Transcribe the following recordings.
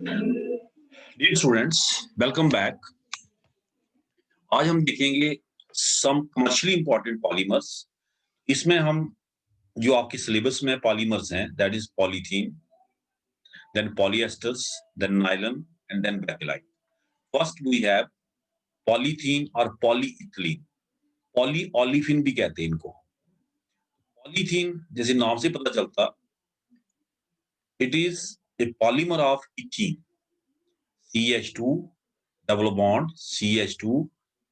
Dear students, welcome back. आज हम देखेंगे सम कमर्शियली इंपॉर्टेंट पॉलीमर्स। इसमें हम जो आपके सिलेबस में पॉलीमर्स हैं, that is polythene, then polyesters, then nylon and then bakelite. First we have polythene और पॉलीइथिलीन। पॉली ओलिफिन भी कहते हैं इनको। पॉलीथीन जैसे नाम से पता चलता, it is A polymer of ethene, CH2 double bond CH2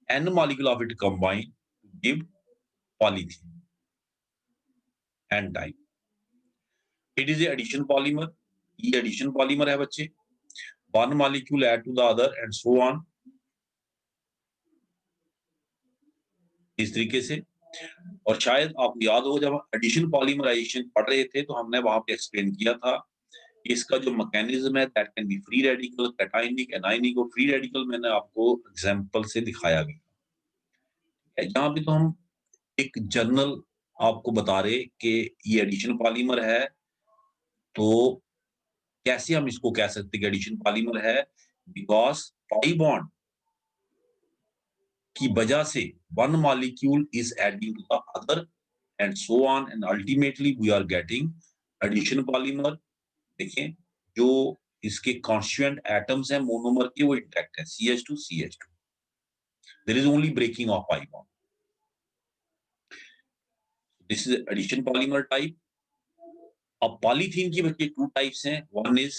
n molecule of it combine to give polythene n type. It is a addition polymer. ये addition polymer है बच्चे. One molecule add to the other and so on. इस तरीके से। और शायद आपको याद हो जब एडिशन पॉलीमराइजेशन पढ़ रहे थे तो हमने वहां पे एक्सप्लेन किया था इसका जो मैकेनिज्म है, that can be free radical, cationic, anionic. और फ्री रेडिकल मैंने आपको एग्जांपल से दिखाया भी। यहाँ पे तो हम एक जर्नल आपको बता रहे कि ये एडिशन पॉलीमर है, तो कैसे हम इसको कह सकते हैं कि एडिशन पॉलीमर है, बिकॉज पाई बॉन्ड की वजह से one molecule is adding to the other and so on and ultimately we are getting addition polymer. देखें जो इसके कॉन्स्टिट्यूएंट एटम्स हैं मोनोमर के वो इंटैक्ट है, CH2 CH2। There is only breaking of pi bond. This is addition polymer type. अब polythene की बच्चे टू टाइप्स हैं, one is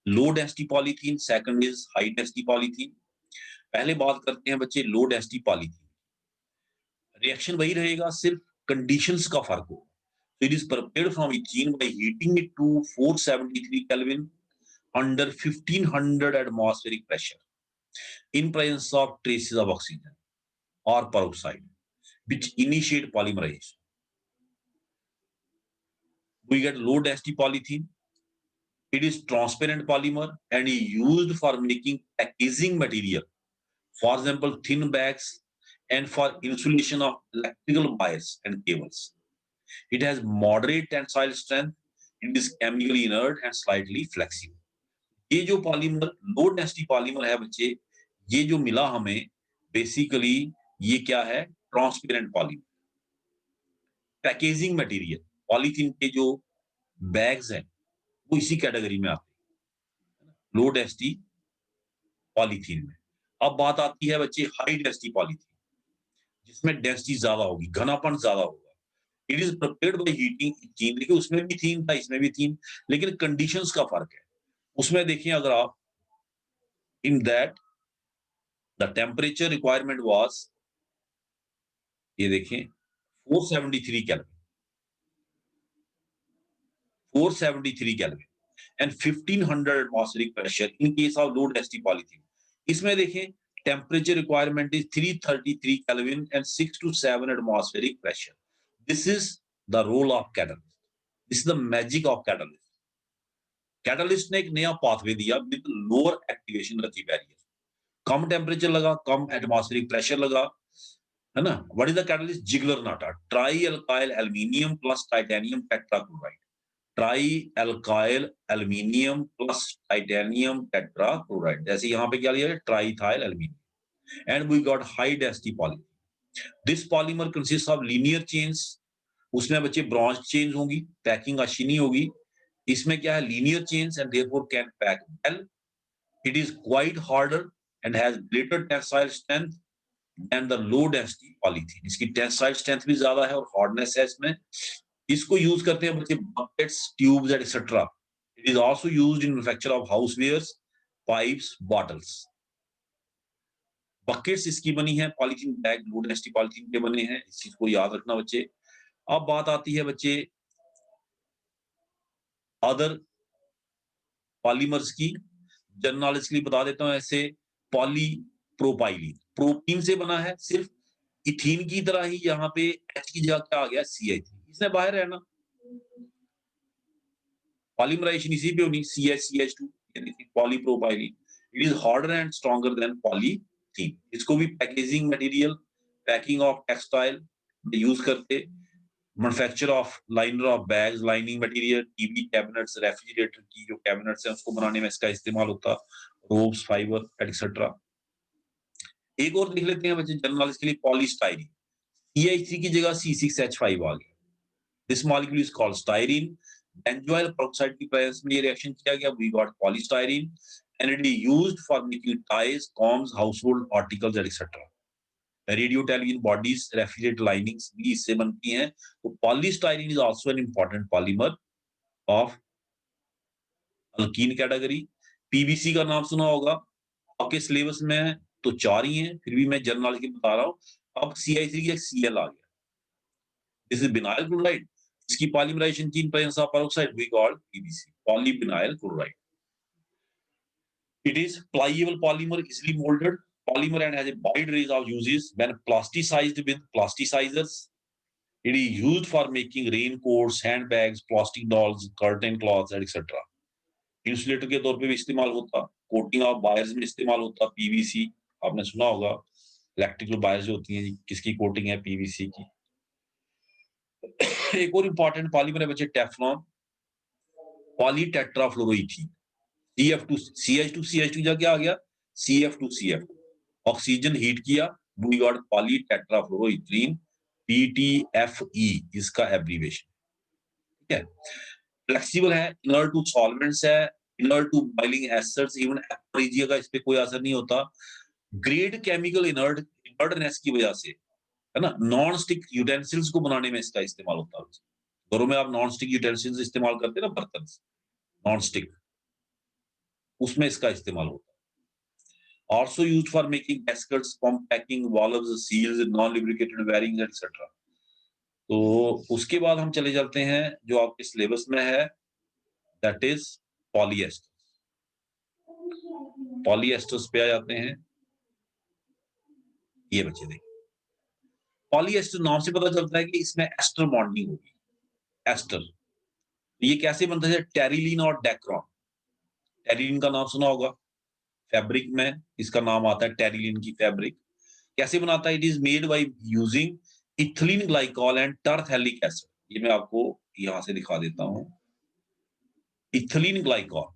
low density polythene, second is high density polythene. पहले बात करते हैं बच्चे लो डेंसिटी पॉलीथीन। रिएक्शन वही रहेगा, सिर्फ कंडीशंस का फर्क होगा। So it is prepared from ethene by heating it to 473 Kelvin under 1500 atmospheric pressure in presence of traces of oxygen or peroxide which initiate polymerization. We get low density polythene. It is transparent polymer and is used for making packaging material, for example thin bags and for insulation of electrical wires and cables. It has moderate tensile strength. It is chemically inert and slightly flexible. ये जो polymer low density polymer है बच्चे, ये जो मिला हमें basically ये क्या है, transparent polymer, packaging material. Polythene के जो बैग्स हैं वो इसी कैटेगरी में आते हैं, लो डेंसिटी पॉलीथीन में। अब बात आती है बच्चे हाई डेंसिटी पॉलीथीन, जिसमें डेंसिटी ज्यादा होगी, घनापन ज्यादा होगा। It is prepared by heating ethene. देखिए उसमें भी थीन था, इसमें भी थीन, लेकिन कंडीशंस का फर्क है। उसमें देखिए अगर आप in that the temperature requirement was, ये देखें 473 kelvin, 473 kelvin and 1500 atmospheric pressure in case of low density polythene. इसमें देखें temperature requirement is 333 kelvin and 6 to 7 atmospheric pressure. This is the role of catalyst, this is the magic of catalyst. Catalyst ने एक नया pathway दिया with lower activation energy barrier. कम temperature लगा, कम atmospheric pressure लगा, है ना। What is the catalyst? Ziegler Natta, trialkyl aluminium plus titanium tetrachloride, trialkyl aluminium plus titanium tetrachloride. जैसे यहाँ पे क्या लिया है, triethyl aluminium. And we got high density polymer. This polymer consist of linear chains. उसमें बच्चे bronze chains होंगी, packing अच्छी नहीं होगी। इसमें क्या है, linear chains and therefore can pack well. It is quite harder and has greater tensile strength than the low density polythene. इसकी टेंसाइल स्ट्रेंथ भी ज्यादा है और हार्डनेस है इसमें। इसको यूज करते हैं बच्चे buckets, tubes and etcetera. It is also used in manufacture of housewares, pipes, bottles. Buckets इसकी बनी है, polythene bag low density polythene के बने हैं, इस चीज को याद रखना बच्चे। अब बात आती है बच्चे अदर पॉलीमर्स की। जनरल नॉलेज के लिए बता देता हूं, ऐसे पॉलीप्रोपाइलीन प्रोपीन से बना है, सिर्फ इथीन की तरह ही यहाँ पे H की जगह क्या आ गया, CH3। इसने बाहर है ना, पॉलीमराइजेशन इसी पे होनी, CH2 यानी कि polypropylene. It is harder and stronger than polythene. इसको भी packaging material, packing of textile use करते। Manufacture of liner of bags, lining material, TV cabinets, refrigerator की जो कैबिनेट्स हैं उसको बनाने में इसका इस्तेमाल होता, रोप्स, फाइबर एटसेट्रा। एक और देख लेते हैं बच्चे जनरल नॉलेज के लिए, पॉलीस्टाइरीन। CH3 की जगह C6H5 आ गया। This molecule is called styrene. Benzoyl peroxide की प्रेजेंस में ये रिएक्शन किया गया, we got polystyrene and it is used for making toys, combs, household articles etcetera. Radio television bodies, refrigerator linings भी इससे बनती हैं। तो polystyrene is also an important polymer of alkene category. PVC का नाम सुना होगा, आपके सिलेबस में है तो 4 ही हैं, फिर भी मैं जनरल नॉलेज के बता रहा हूं। अब CI3 की एक Cl आ गया, दिस इज विनाइल क्लोराइड। इसकी पॉलीमराइजेशन की in presence of peroxide we called PVC, polyvinyl chloride. It is pliable polymer, easily molded polymer and has a wide range of uses when plasticized with plasticizers. It is used for making raincoats, handbags, plastic dolls, curtain cloths, etc. Insulator के तौर पे भी इस्तेमाल होता, coating of wires में इस्तेमाल होता PVC। आपने सुना होगा इलेक्ट्रिकल वायर्स जो होती हैं किसकी कोटिंग है, PVC की। एक और इंपॉर्टेंट पॉलीमर है बच्चे टेफ्लॉन, पॉलीटेट्राफ्लोरोइथीन। CF2 CH2 CH2 की जगह क्या आ गया, CF2 CF2। ऑक्सीजन हीट किया, वी गॉट पॉलीटेट्राफ्लोरोइथीन, PTFE इसका एब्रीविएशन। ठीक है, फ्लेक्सिबल है, इनर्ट टू सॉल्वेंट्स है, inert to boiling acids, even aqua regia का इस पे कोई असर नहीं होता। ग्रेड केमिकल इनर्टनेस की वजह से, है ना, नॉन स्टिक यूटेंसिल्स को बनाने में इसका इस्तेमाल होता है। घरों में आप नॉन स्टिक यूटेंसिल्स इस्तेमाल करते हैं ना, बर्तन नॉन स्टिक, उसमें इसका इस्तेमाल होता है। Also use for making gaskets, packing, valves, seals, non lubricated wiring etcetera. तो उसके बाद हम चले जाते हैं जो आपके सिलेबस में है, दैट इज पॉलीएस्टर। पॉलीएस्टर्स पे आ जाते हैं। ये बच्चे देखिए, पॉलीएस्टर नाम से पता चलता है कि इसमें एस्टर बॉन्डिंग होगी, एस्टर। ये कैसे बनता है, टेरिलीन और डेक्रॉन। टेरिलीन का नाम सुना होगा, फैब्रिक में इसका नाम आता है टेरिलीन की फैब्रिक। कैसे बनाता है, it is made by using ethylene glycol and terephthalic acid. ये मैं आपको यहां से दिखा देता हूं, इथिलीन ग्लाइकॉल,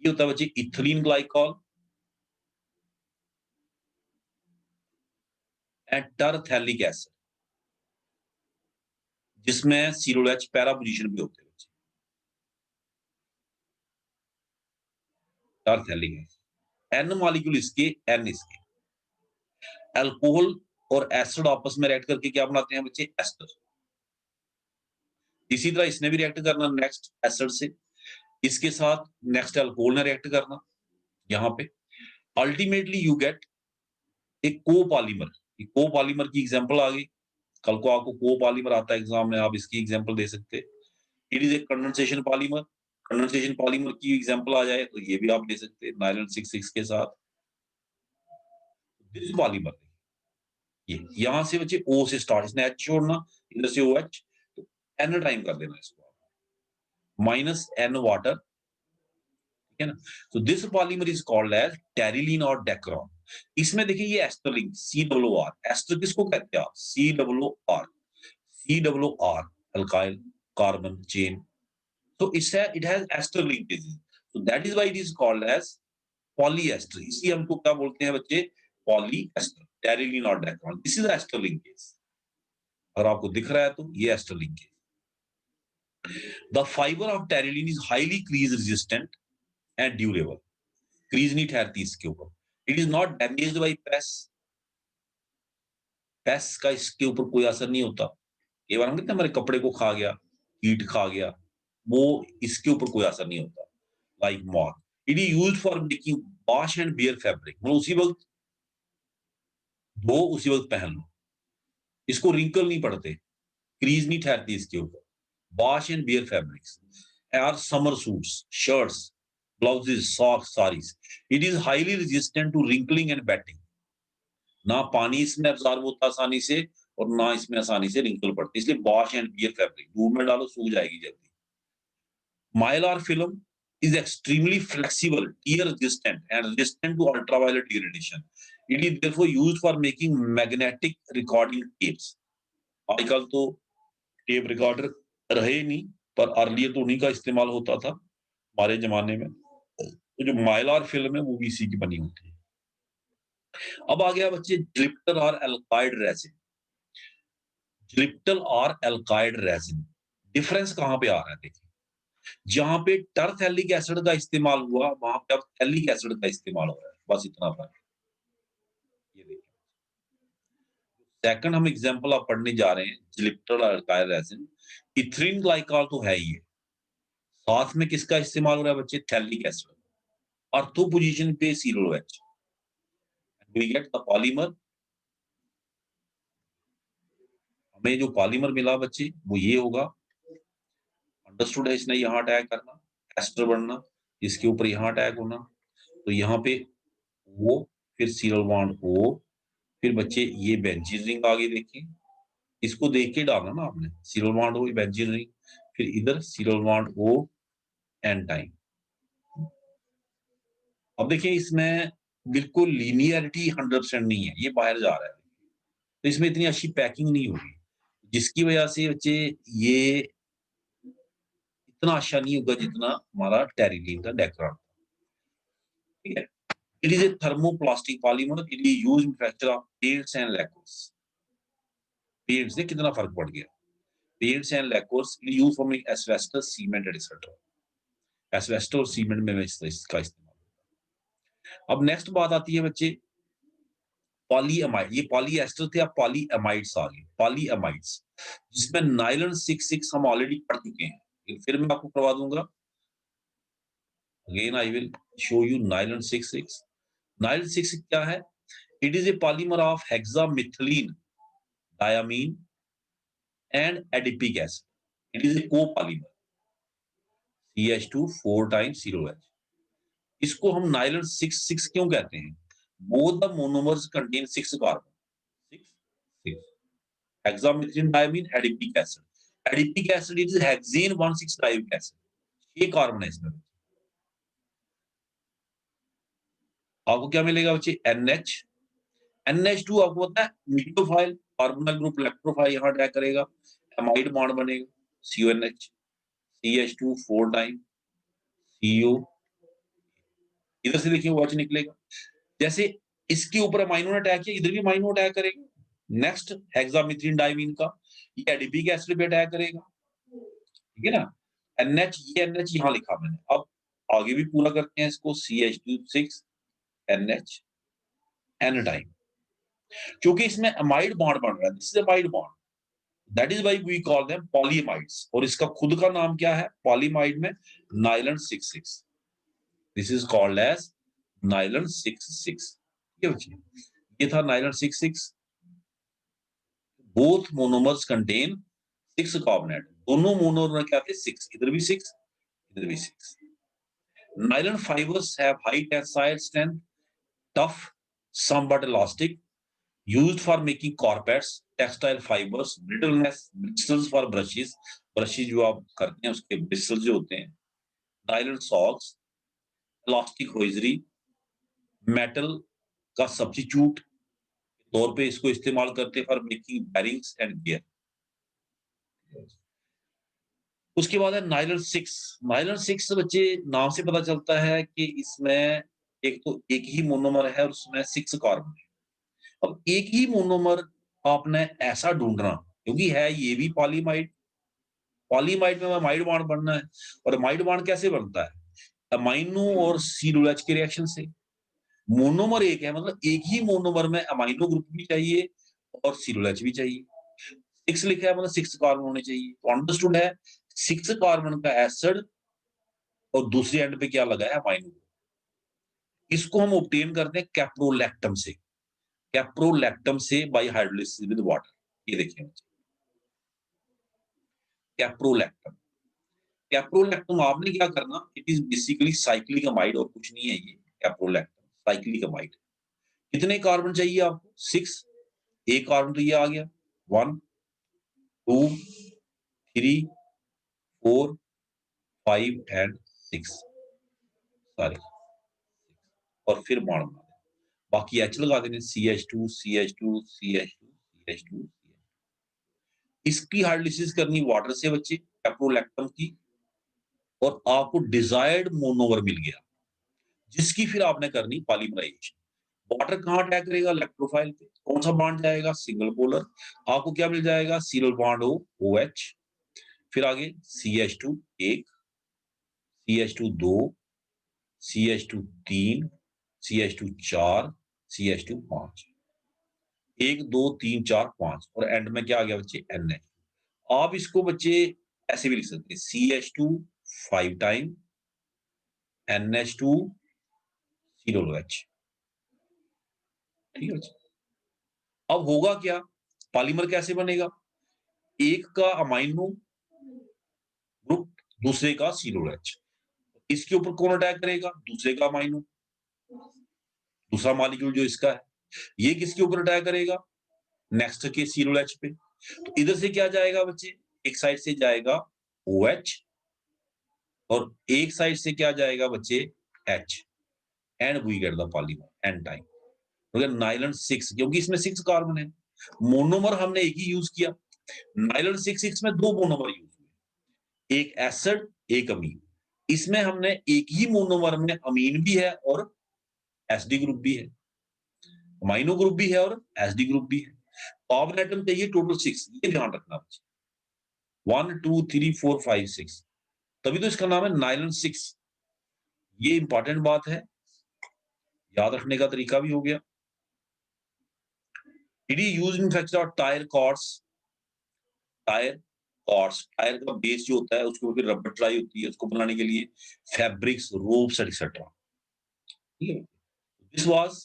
ये होता है बच्चे ethylene glycol and terephthalic acid, जिसमें COH पैरा पोजीशन पे होते हैं बच्चे, टरथैलिक एसिड। N मॉलिक्यूल इसके, N इसके। अल्कोहल और एसिड आपस में रिएक्ट करके क्या बनाते हैं बच्चे, एस्टर। इसी तरह इसने भी रिएक्ट करना नेक्स्ट एसिड से, इसके साथ नेक्स्ट अल्कोहल ने रिएक्ट करना यहाँ पे। अल्टीमेटली यू गेट एक कोपॉलीमर। कोपॉलीमर की एग्जांपल आ गई, कल को आपको कोपॉलीमर आता है एग्जाम में, आप इसकी एग्जांपल दे सकते हैं। It is A condensation polymer. Condensation polymer की एग्जांपल आ जाए तो ये भी आप दे सकते हैं, नायलॉन 6 के साथ। दिस पॉलीमर, ये यहां से बच्चे O से स्टार्ट, इसने H छोड़ना, इधर से OH, तो N टाइम कर देना इसको, -N वाटर, ठीक है ना। तो this polymer is called as terylene और डेक्रॉन। इसमें देखिए ये एस्टर लिंक, COR, एस्टर किसको कहते हैं आप, COR, अल्काइल कार्बन चेन। तो इससे it has ester linkage, so that is why it is called as polyester। इसी हमको क्या बोलते हैं बच्चे, पॉलीएस्टर, टेरिलीन और Dacron, this is ester linkage. अगर आपको दिख रहा है तो ये ester linkage. The fibre of terylene is highly crease resistant and durable. Crease नहीं ठहरती इसके ऊपर। It is not damaged by paste, paste का इसके ऊपर कोई असर नहीं होता। कई बार हम कहते हैं हमारे कपड़े को खा गया, कीट खा गया, वो इसके ऊपर कोई असर नहीं होता, like moth. It is used for making wash and wear fabric, मतलब उसी वक्त धो उसी वक्त पहन लो, इसको रिंकल नहीं पड़ते, क्रीज नहीं ठहरती इसके ऊपर। Wash and wear fabrics are summer suits, shirts, blouses, socks, saris. It is highly resistant to wrinkling and batting. ना पानी इसमें एब्जॉर्ब होता आसानी से और ना इसमें आसानी से रिंकल पड़ती, इसलिए वॉश एंड बियर फैब्रिक, धूप में डालो सूख जाएगी जल्दी। Mylar film is extremely flexible, tear resistant, and resistant to ultraviolet irradiation. It is therefore used for making magnetic recording tapes. आजकल तो टेप रिकॉर्डर रहे नहीं, पर अर्लियर तो उन्हीं का इस्तेमाल होता था हमारे जमाने में। तो जो माइलार फिल्म है वो भी इसी की बनी होती है। अब आ गया बच्चे ग्लिप्टर और एल्काइड रेजिन। ग्लिप्टल और एल्काइड रेजिन, डिफरेंस कहां पे आ रहा है देखिए, जहां पे टरथैलिक एसिड का इस्तेमाल हुआ वहां पे अब थैलिक एसिड का इस्तेमाल हो रहा है, बस इतना फर्क है। ये देखिए, सेकंड हम एग्जांपल अब पढ़ने जा रहे हैं ग्लिप्टल और एल्काइड रेजिन। इथीलीन ग्लाइकॉल तो है ही है, साथ में किसका इस्तेमाल हो रहा है बच्चे, थैलिक एसिड। ऑर्थो पोजीशन पे COOH, we get the polymer. हमें जो पॉलीमर मिला बच्चे वो ये होगा, अंडरस्टूड है, इसने यहाँ अटैक करना, एस्टर बनना, इसके ऊपर यहाँ अटैक होना, तो यहाँ पे O, फिर सीरल बॉन्ड O, फिर बच्चे ये बेंजीन रिंग आगे देखिए, इसको देख के डालना ना आपने, सीरल बॉन्ड O, बेंजीन रिंग, फिर इधर सीरल बॉन्ड O, एन टाइम। अब देखिए इसमें बिल्कुल लीनियरिटी 100% नहीं है, ये बाहर जा रहा है, तो इसमें इतनी अच्छी पैकिंग नहीं होगी, जिसकी वजह से बच्चे ये इतना अच्छा नहीं होगा जितना हमारा टेरिलीन का डेक्रान। ठीक है, it is a thermoplastic polymer, it is used in manufacture of paints and lacquers. Paints से कितना फर्क पड़ गया, paints and lacquers use for making asbestos, cement etcetera. Asbestos और सीमेंट में इसका इस्तेमाल। अब नेक्स्ट बात आती है बच्चे पॉलीएमाइड, ये पॉलीएस्टर थे, अब पॉलीएमाइड्स आ गए, पॉलीएमाइड्स, जिसमें नाइलन 66 हम ऑलरेडी पढ़ चुके हैं, लेकिन फिर मैं आपको करवा दूंगा। Again I will show you nylon 66। Nylon 66 क्या है, it is A polymer of हेक्सामिथिलीन diamine and adipic acid, it is A copolymer, CH2 4 times COH। इसको हम नाइलन 66 क्यों कहते हैं, both the monomers contain 6 carbon, 6 hexamethylene diamine adipic acid, adipic acid is hexane 16 dioic acid, ये carbon है इसमें। आपको क्या मिलेगा बच्चे, NH, NH2 आपको पता है न्यूक्लियोफाइल, कार्बोनिल ग्रुप इलेक्ट्रोफाइल यहां अटैक करेगा, एमाइड बॉन्ड बनेगा, CONH, CH2 4 टाइम CO, इधर से देखिए OH निकलेगा। जैसे इसके ऊपर अमाइनो ने अटैक किया, इधर भी अमाइनो अटैक करेगा। नेक्स्ट हेक्सामिथ्रिन डाइमीन का, ये एडिपिक एसिड पे अटैक करेगा, ठीक है ना। NH, ये NH यहां लिखा मैंने, अब आगे भी पूरा करते हैं इसको, CH2 6 NH N टाइम, क्योंकि इसमें अमाइड बॉन्ड बन रहा है, this is amide bond, that is why we call them polyamides, और इसका खुद का नाम क्या है पॉलीमाइड में, nylon 66, this is called as nylon 66। ये बच्चे, ये था nylon 66। Both monomers contain 6 carbonate, दोनों मोनोमर क्या थे 6, इधर भी 6, इधर भी 6। Nylon fibres have high tensile strength, tough, some but elastic, used for making carpets, textile fibers, brittleness, bristles for brushes, brushes जो आप करते हैं उसके bristles जो होते हैं, nylon socks, elastic hosiery, metal का substitute तौर पे इसको इस्तेमाल करते हैं for making bearings and gear। उसके बाद है नाइलन 6। नाइलन 6 बच्चे नाम से पता चलता है कि इसमें एक तो एक ही मोनोमर है और उसमें 6 कार्बन है। अब एक ही मोनोमर आपने ऐसा ढूंढना, क्योंकि है ये भी पॉलीमाइड, पॉलीमाइड में अमाइड बॉन्ड बनना है, और अमाइड बॉन्ड कैसे बनता है, अमाइनो और COOH के रिएक्शन से। मोनोमर एक है, मतलब एक ही मोनोमर में अमाइनो ग्रुप भी चाहिए और COOH भी चाहिए। 6 लिखा है मतलब 6 कार्बन होने चाहिए, तो अंडरस्टूड है 6 कार्बन का एसिड और दूसरे एंड पे क्या लगा है अमाइनो। इसको हम ऑब्टेन करते हैं कैप्रोलैक्टम से, कैप्रोलैक्टम से बाय हाइड्रोलिसिस विद वाटर। ये देखिए कैप्रोलैक्टम, कैप्रोलैक्टम आपने क्या करना, it is basically cyclic amide और कुछ नहीं है ये कैप्रोलैक्टम, साइक्लिक अमाइड। कितने कार्बन चाहिए आपको, 6, एक कार्बन तो ये आ गया, 1 2 3 4 5 एंड 6, सॉरी, और फिर बॉन्ड बना देना, बाकी H लगा देने, CH2 CH2 CH2 CH2। इसकी हाइड्रोलिसिस करनी वाटर से बच्चे, कैप्रोलैक्टम की, और आपको डिजायर्ड मोनोमर मिल गया, जिसकी फिर आपने करनी पॉलीमराइजेशन। वाटर कहाँ अटैक करेगा? इलेक्ट्रोफाइल पे। कौन सा बॉन्ड जाएगा? Single polar. आपको क्या मिल जाएगा? Single bond O, OH। फिर आगे CH2 1, CH2 2, CH2 3, CH2 4, CH2 5। 1 2 3 4 5 और एंड में क्या आ गया बच्चे? NH। आप इसको बच्चे ऐसे भी लिख सकते हैं, CH2 5 टाइम, NH2 COOH। ठीक है बच्चे। अब होगा क्या? पॉलीमर कैसे बनेगा? एक का अमाइनो ग्रुप, दूसरे का COOH। इसके ऊपर कौन अटैक करेगा? दूसरे का अमाइनो, दूसरा मॉलिक्यूल जो इसका है। ये किसके ऊपर अटैक करेगा? नेक्स्ट के COOH पे। तो इधर से क्या जाएगा बच्चे? एक साइड से जाएगा OH और एक साइड से क्या जाएगा बच्चे? H। And we get the polymer n time. Nylon 6, क्योंकि इसमें 6 कार्बन है। मोनोमर हमने एक ही यूज किया। नाइलन 6 में 2 मोनोमर यूज हुए, एक एसिड एक अमीन। इसमें हमने एक ही मोनोमर में अमीन भी है और एसडी ग्रुप भी है, अमाइनो ग्रुप भी है और एसडी ग्रुप भी है। कार्बन एटम चाहिए टोटल 6, ये ध्यान रखना बच्चे। 1 2 3 4 5 6, तभी तो इसका नाम है नाइलन 6। ये इंपॉर्टेंट बात है, याद रखने का तरीका भी हो गया। इट इज यूज्ड इन फैक्चर tyre cords. Tyre cords, tyre का बेस जो होता है उसके ऊपर रबर ट्राई होती है, उसको बनाने के लिए फैब्रिक्स, रोप्स एक्सेट्रा। ठीक है। दिस वाज,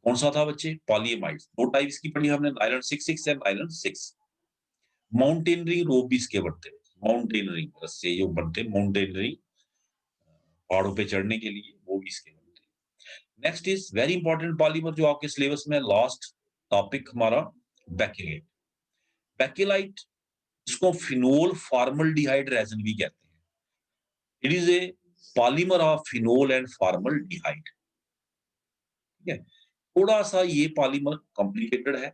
कौन सा था बच्चे? पॉलीएमाइड्स। दो टाइप्स की पढ़ी हमने, नाइलन 6 एंड नाइलन 6। माउंटेनरिंग रोप भी इसके बनते हैं, माउंटेनरिंग रस्से जो बनते हैं, माउंटेनरिंग पहाड़ों पे चढ़ने के लिए, वो भी इसके बनते हैं। Next is very important polymer जो आपके सिलेबस में लास्ट टॉपिक हमारा, बेकेलाइट। बेकेलाइट, इसको फिनोल फॉर्मल्डिहाइड रेजिन भी कहते हैं। It is A polymer of phenol and formaldehyde. ठीक है। थोड़ा सा ये पॉलीमर कॉम्प्लिकेटेड है।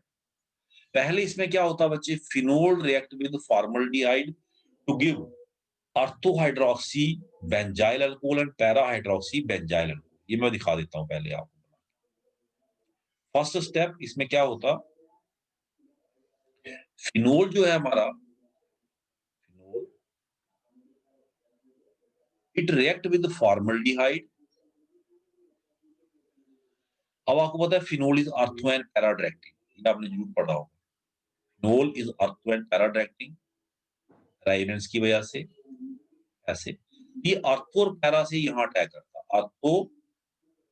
पहले इसमें क्या होता है बच्चे? Phenol react with formaldehyde to give ortho hydroxy benzyl alcohol and para hydroxy benzyl alcohol. ये मैं दिखा देता हूं पहले आपको। फर्स्ट स्टेप इसमें क्या होता? फिनोल जो है हमारा, phenol it react with formaldehyde. अब आपको पता है phenol is ortho and para directing, ये आपने जरूर पढ़ा होगा। Phenol is ortho and para directing राइवेंस की वजह से। ऐसे ये ऑर्थो और पैरा से यहां अटैक करता है। ऑर्थो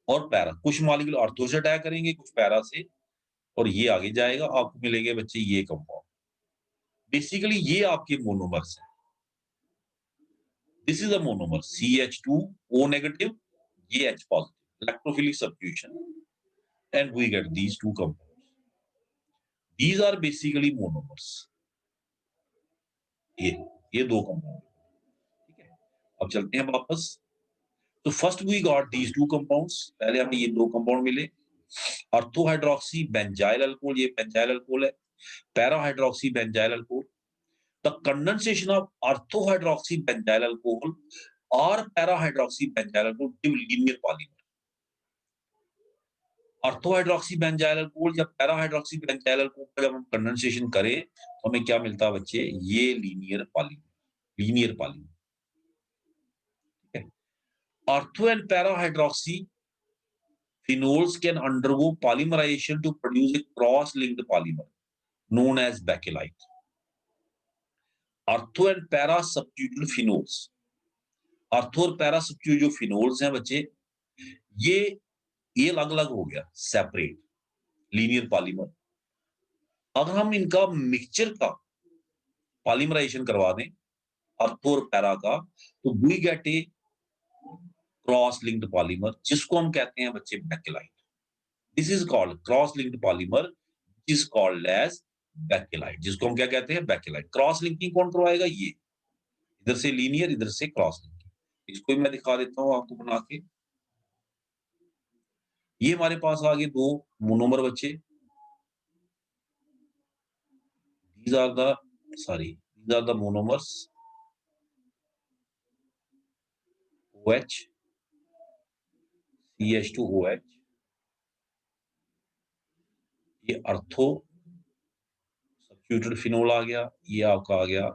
और पैरा, कुछ मॉलिक्यूल ऑर्थो से अटैक करेंगे, कुछ पैरा से, और ये आगे जाएगा, आपको मिलेंगे बच्चे ये कंपाउंड। बेसिकली ये आपके मोनोमर्स है। This is a monomer CH2O negative, ये H positive, electrophilic substitution, and we get these two compounds. These are basically monomers. ये दो कंपाउंड। ठीक है। अब चलते हैं वापस। तो first we got these two compounds, पहले हमें ये दो कंपाउंड मिले। ऑर्थोहाइड्रोक्सी बेंजाइल अल्कोहल, ये बेंजाइल अल्कोहल है। Para hydroxy benzyl alcohol. The condensation of ortho hydroxy benzyl alcohol और para hydroxy benzyl alcohol give linear polymer. Ortho hydroxy benzyl alcohol या para hydroxy benzyl alcohol का जब हम कंडेंसेशन करें तो हमें क्या मिलता है बच्चे? ये लीनियर पॉलीमर, लीनियर पॉलीमर। ठीक है। Ortho and para hydroxy phenols can undergo polymerization to produce a cross-linked polymer known as bakelite. Ortho and para substituted phenols, ortho और पैरा सब्स्टिट्यूट जो फिनोल्स हैं बच्चे, ये अलग अलग हो गया, सेपरेट लीनियर पॉलीमर। अगर हम इनका मिक्सचर का पॉलीमराइजेशन करवा दें ऑर्थो और पैरा का, तो we get a cross linked polymer, जिसको हम कहते हैं बच्चे bakelite. This is called cross linked polymer, is called as bakelite, जिसको हम क्या कहते हैं? बैकेलाइट। क्रॉस लिंकिंग कौन करवाएगा? ये इधर से लीनियर, इधर से क्रॉस लिंकिंग। इसको मैं दिखा देता हूं आपको बना के। ये हमारे पास आ गए दो मोनोमर बच्चे। these are the these are the monomers OH, CH2OH, ये अर्थो सब्स्टिट्यूटेड फिनोल आ गया, ये आपका आ गया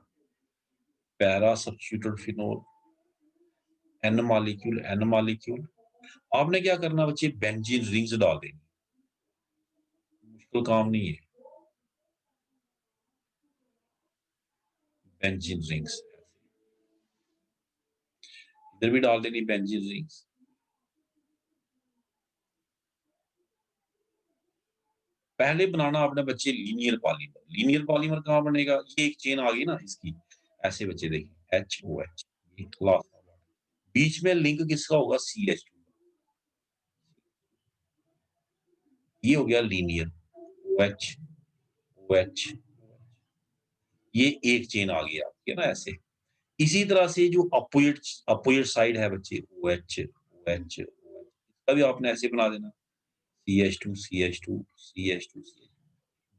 para substituted phenol, N molecule. आपने क्या करना बच्चे, बेंजीन रिंग्स डाल देनी, मुश्किल काम नहीं है। बेंजीन रिंग्स इधर भी डाल देनी, बेंजीन रिंग्स। पहले बनाना आपने बच्चे लीनियर पॉलीमर। लीनियर पॉलीमर कहाँ बनेगा, ये एक चेन आ गई ना इसकी, ऐसे बच्चे देखिए HOH, ये क्लास बीच में लिंक किसका होगा, CH2, ये हो गया लीनियर OH OH, ये एक चेन आ गई आपकी ना ऐसे। इसी तरह से जो अपोजिट साइड है बच्चे OH OH, इसका भी आपने ऐसे बना देना, CH2 CH2 CH2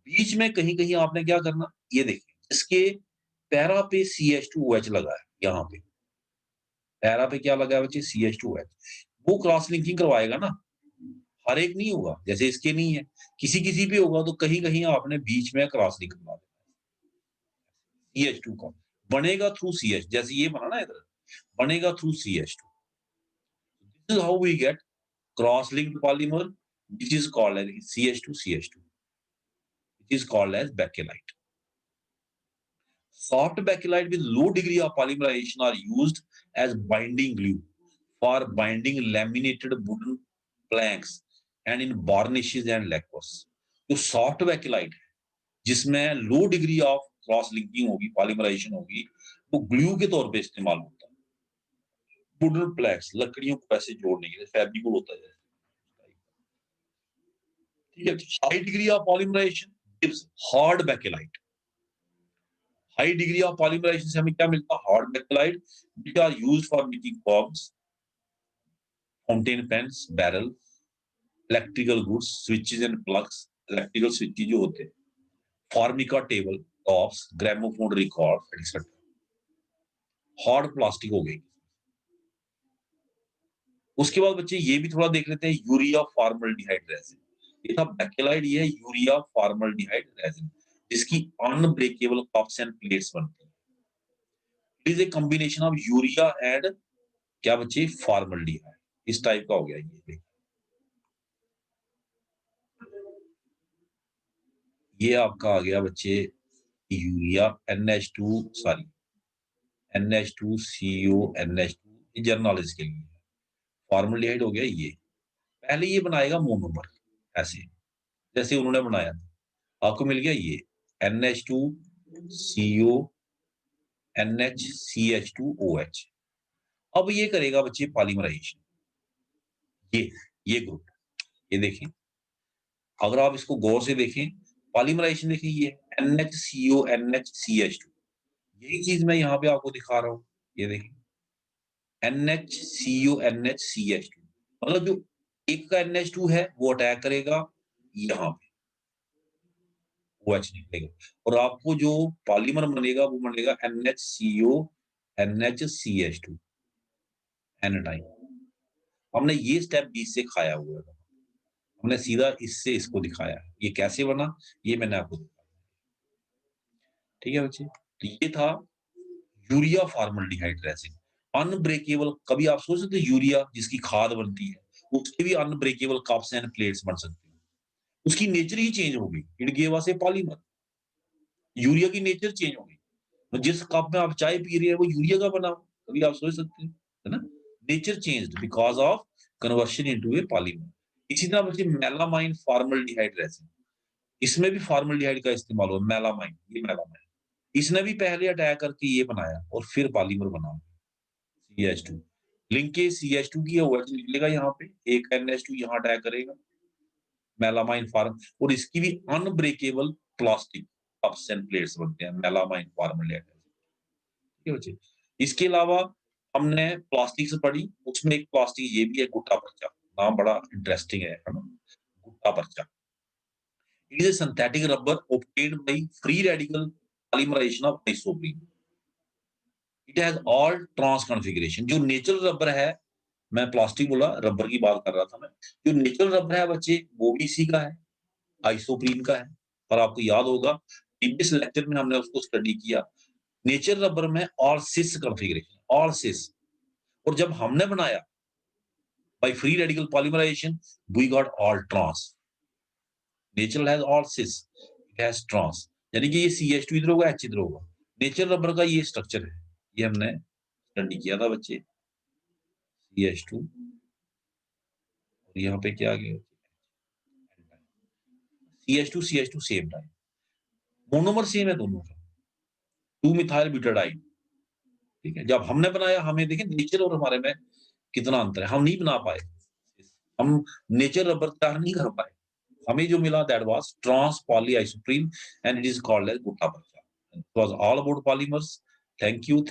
बीच में कहीं-कहीं आपने क्या करना, ये देखिए इसके पैरा पे CH2OH लगा है, यहाँ पे पैरा पे क्या लगा है बच्चे, CH2OH, वो क्रॉस लिंकिंग करवाएगा ना, हर एक नहीं होगा, जैसे इसके नहीं है, किसी-किसी पे होगा, तो कहीं-कहीं आपने बीच में क्रॉस लिंक करवा देना CH2 का, बनेगा थ्रू CH, जैसे ये बना ना इधर, बनेगा through CH2। This is how we get cross linked polymer which is called as CH2CH2, which is called as bakelite. Soft bakelite with low degree of polymerization are used as binding glue for binding laminated wooden planks and in varnishes and lacquers. जो soft Bakelite है, जिसमें लो degree of cross linking होगी, polymerisation होगी, वो glue के तौर पे इस्तेमाल होता है। वुडन प्लैंक्स, लकड़ियों को ऐसे जोड़ने के लिए फेविकोल होता है, ठीक है। High degree of polymerization gives hard bakelite. High degree of polymerization से हमें क्या मिलता है, hard bakelite, which are used for making cogs, fountain pens, barrel, electrical goods, switches and plugs, electrical switches जो होते हैं, formica table tops, gramophone records, etc. Hard plastic हो गई। उसके बाद बच्चे ये भी थोड़ा देख लेते हैं, यूरिया फॉर्मल्डिहाइड रेजिन। ये था बैकेलाइट, ये है यूरिया फॉर्मल्डिहाइड रेजिन, जिसकी अनब्रेकेबल कप्स एंड प्लेट्स बनती है। It is a combination of urea and क्या बच्चे, फॉर्मल्डिहाइड, इस टाइप का हो गया ये आपका आ गया बच्चे urea NH2 sorry NH2CO NH2, general knowledge के लिए। फॉर्मल्डिहाइड हो गया ये, पहले ये बनाएगा मोनोमर ऐसे, जैसे उन्होंने बनाया था, आपको मिल गया ये NH2CO NHCH2OH। अब ये करेगा बच्चे पॉलीमराइजेशन, ये ग्रुप, ये देखें, अगर आप इसको गौर से देखें, पॉलीमराइजेशन देखिए, ये NHCO NHCH2, यही चीज मैं यहाँ पे आपको दिखा रहा हूँ, ये देखिए NHCO NHCH2, मतलब जो एक का NH2 है वो अटैक करेगा यहाँ पे, OH निकलेगा, और आपको जो पॉलीमर बनेगा वो बनेगा NHCO NHCH2 एनाडाइन। हमने ये स्टेप बीच से खाया हुआ है, हमने सीधा इससे इसको दिखाया है, ये कैसे बना ये मैंने आपको दिखाया, ठीक है बच्चे। तो ये था यूरिया फॉर्मल्डिहाइड रेजिन, अनब्रेकेबल। कभी आप सोच सकते यूरिया जिसकी खाद बनती है, उसके भी अनब्रेकेबल कप्स एंड प्लेट्स बन सकती है, उसकी नेचर ही चेंज हो गई, it give us A polymer, urea की नेचर चेंज हो गई, तो जिस कप में आप चाय पी रहे हैं वो यूरिया का बना हो, कभी आप सोच सकते हैं, है ना, nature changed because of conversion into A polymer. इसी तरह बच्चे मेलामाइन फॉर्मल्डिहाइड रेजिन, इसमें भी फॉर्मल्डिहाइड का इस्तेमाल हुआ, मेलामाइन, ये मेलामाइन, इसने भी पहले अटैक करके ये बनाया और फिर पॉलीमर बना CH2, लिंक के CH2 की OH निकलेगा यहाँ पे, एक NH2 यहाँ अटैक करेगा, मेलामाइन फॉर्म, और इसकी भी unbreakable plastic cups and plates बनते हैं, मेलामाइन फॉर्मलेट, ठीक है बच्चे। इसके अलावा हमने प्लास्टिक से पढ़ी, उसमें एक प्लास्टिक ये भी है, गुट्टा पर्चा, नाम बड़ा इंटरेस्टिंग है ना, गुट्टा पर्चा। It is a synthetic rubber obtained by free radical polymerization of isoprene. It has all trans configuration. जो नेचुरल रबर है, मैं प्लास्टिक बोला, रबर की बात कर रहा था मैं। जो नेचुरल रबर है बच्चे, वो भी इसी का है, आइसोप्रीन का है। और आपको याद होगा प्रीवियस लेक्चर में हमने उसको स्टडी किया। नेचुरल रबर में ऑल सिस कॉन्फ़िगरेशन, ऑल सिस। और जब हमने बनाया by free radical polymerization, we got all trans. Natural has all cis, it has trans. यानी कि ये CH2 इधर होगा, H इधर होगा। नेचुरल रबर का ये स्ट्रक्चर है, ये हमने स्टडी किया था बच्चे। CH2 और यहाँ पे क्या आ गया? CH2 CH2 same time, monomer same है दोनों का, 2 मिथाइल ब्यूटाडाइन। ठीक है, जब हमने बनाया, हमें देखिए नेचर और हमारे में कितना अंतर है। हम नहीं बना पाए, हम नेचर रबर तैयार नहीं कर पाए। हमें जो मिला that was trans polyisoprene and it is called as gutta percha. It was all about polymers. Thank you.